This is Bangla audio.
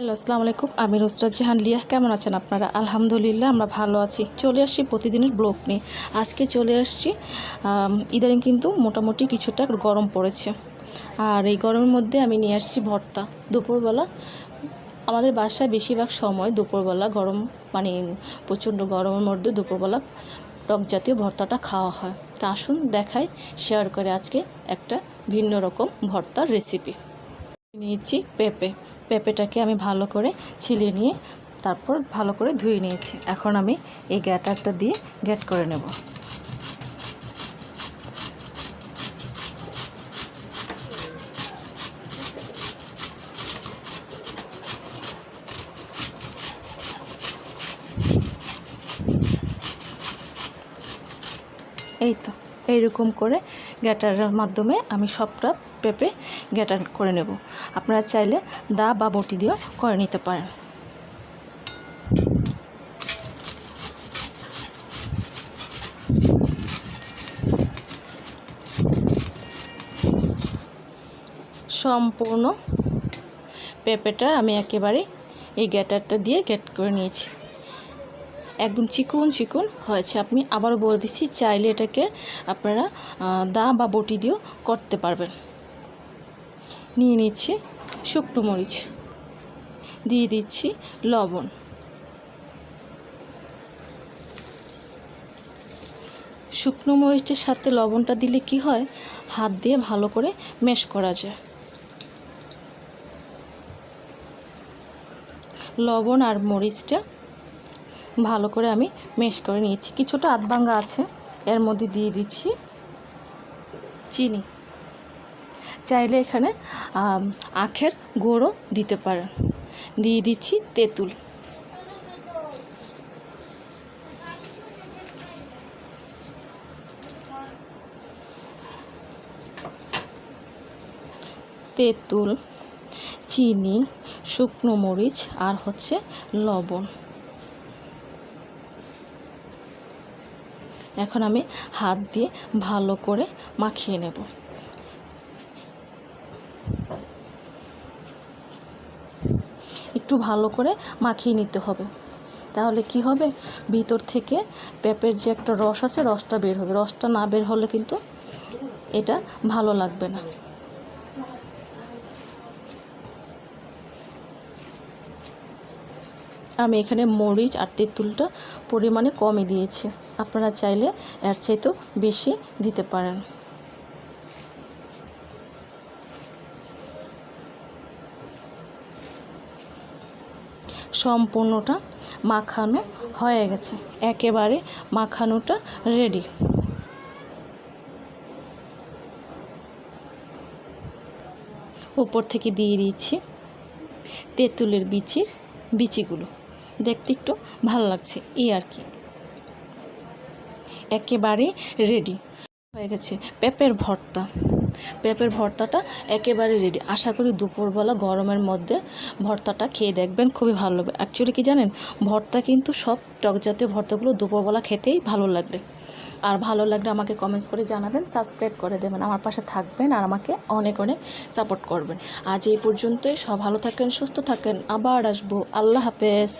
হ্যালো, আসসালামু আলাইকুম। আমি নুসরাত জাহান লিয়া। কেমন আছেন আপনারা? আলহামদুলিল্লাহ আমরা ভালো আছি। চলে আসছি প্রতিদিনের ব্লগ নিয়ে। আজকে চলে আসছি, ইদানিং কিন্তু মোটামুটি কিছুটা গরম পড়েছে, আর এই গরমের মধ্যে আমি নিয়ে আসছি ভর্তা। দুপুরবেলা আমাদের বাসায় বেশিরভাগ সময় দুপুরবেলা গরম, মানে প্রচণ্ড গরমের মধ্যে দুপুরবেলা টক জাতীয় ভর্তাটা খাওয়া হয়। তা আসুন দেখাই, শেয়ার করে আজকে একটা ভিন্ন রকম ভর্তার রেসিপি। নিয়েছি পেঁপেটাকে আমি ভালো করে ছিলে নিয়ে তারপর ভালো করে ধুয়ে নিয়েছি। এখন আমি এই গ্যাটারটা দিয়ে গ্যাট করে নেব। এই তো এইরকম করে গ্যাটারের মাধ্যমে আমি সবটা পেঁপে গ্যাটার করে নেব। আপনারা চাইলে দা বা বটি দিয়েও করে নিতে পারেন। সম্পূর্ণ পেঁপেটা আমি একেবারে এই গ্যাটারটা দিয়ে গ্যাট করে নিয়েছি। একদম চিকন চিকন হয়েছে। আপনি আবারও বলে দিচ্ছি, চাইলে এটাকে আপনারা দা বা বটি দিয়েও করতে পারবেন। নিয়ে নিচ্ছি শুকনো মরিচ, দিয়ে দিচ্ছি লবণ, শুকনো মরিচের সাথে লবণটা দিলে কি হয়, হাত দিয়ে ভালো করে ম্যাশ করা যায়। লবণ আর মরিচটা ভালো করে আমি ম্যাশ করে নিয়েছি। কিছুটা আধভাঙা আছে, এর মধ্যে দিয়ে দিচ্ছি চিনি। চাইলে এখানে আখের গুঁড়ো দিতে পারেন। দিয়ে দিচ্ছি তেঁতুল। তেঁতুল, চিনি, শুকনো মরিচ আর হচ্ছে লবণ। এখন আমি হাত দিয়ে ভালো করে মাখিয়ে নেব। একটু ভালো করে মাখিয়ে নিতে হবে, তাহলে কি হবে, ভিতর থেকে পেঁপের যে একটা রস আছে রসটা বের হবে। রসটা না বের হলে কিন্তু এটা ভালো লাগবে না। আমি এখানে মরিচ আর তেঁতুলটা পরিমাণে কমই দিয়েছি, আপনারা চাইলে এর চাইতেও বেশি দিতে পারেন। সম্পূর্ণটা মাখানো হয়ে গেছে, একেবারে মাখানোটা রেডি। উপর থেকে দিয়ে দিচ্ছি তেঁতুলের বিচিগুলো, দেখতে একটু ভালো লাগছে এই আর কি। একেবারে রেডি হয়ে গেছে পেঁপের ভর্তা। পেঁপের ভর্তাটা একেবারে রেডি। আশা করি দুপুরবেলা গরমের মধ্যে ভর্তাটা খেয়ে দেখবেন, খুবই ভালো লাগবে। অ্যাকচুয়ালি কি জানেন, ভর্তা কিন্তু সব টক জাতীয় ভর্তাগুলো দুপুরবেলা খেতেই ভালো লাগবে। আর ভালো লাগলে আমাকে কমেন্টস করে জানাবেন, সাবস্ক্রাইব করে দেবেন, আমার পাশে থাকবেন আর আমাকে অনেক অনেক সাপোর্ট করবেন। আজ এই পর্যন্তই। সব ভালো থাকেন, সুস্থ থাকেন, আবার আসবো। আল্লাহ হাফেজ।